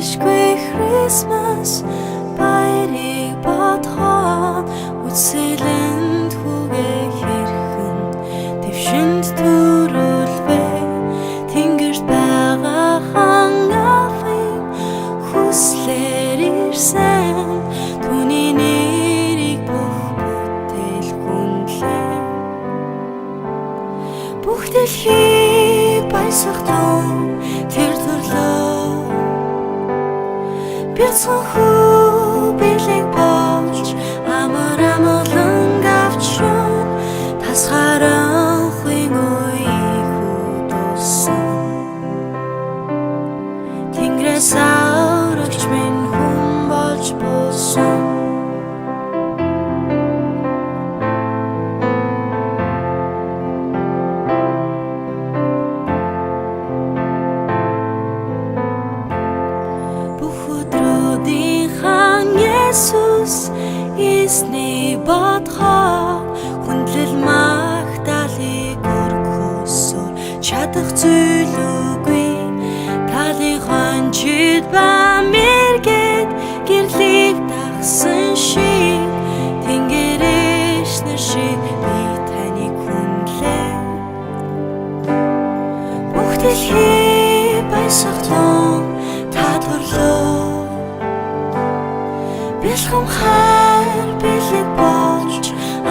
Ишгүй Christmas баярыг бодхоо үсэлэнд хүгээ хэрхэн твшинд төрүүлвэ тэнгэрт байгаа хангаахын хүслэр ирсэн түүний нэрийг бүх бүтээл хүндлээ бүх дэлхий баясгалан тэр төрлөө бяцхан хүү бэлэг болж амар амгалан авчран тасгаранхын үеийг хөдөлсөн Тэнгэрээс аврагч минь хүн болж болсон Jesus эсний бодхоо хүндлэл магтаалыг өргөхөсөөр чадах зүйл үгүй талынхан чид ба мэргэд гэрлийг дагсан шиг тэнгэрээс нар шиг би таныг хүндлээ бүх дэлхий баясгалан та төрлөө бэлхэм хайр бэлэг болж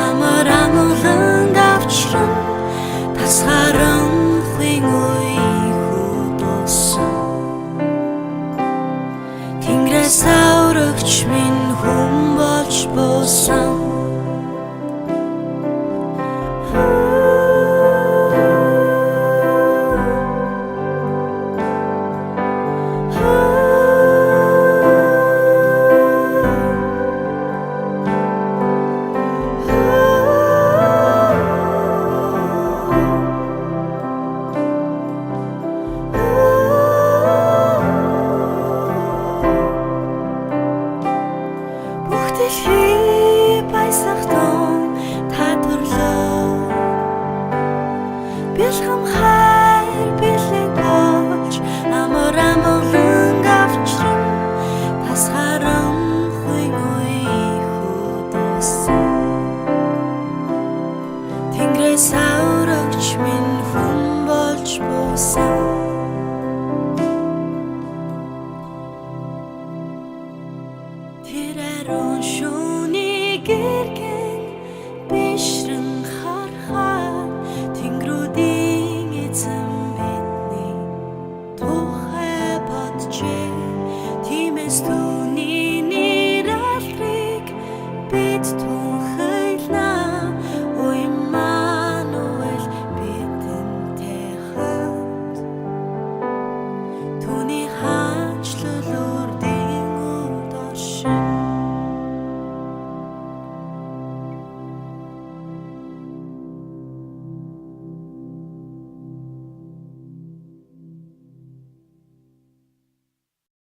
амар амгалан авчран тасгаранхын үеийг хөдөлсөн Тэнгэрээс аврагч минь хүн болж болсон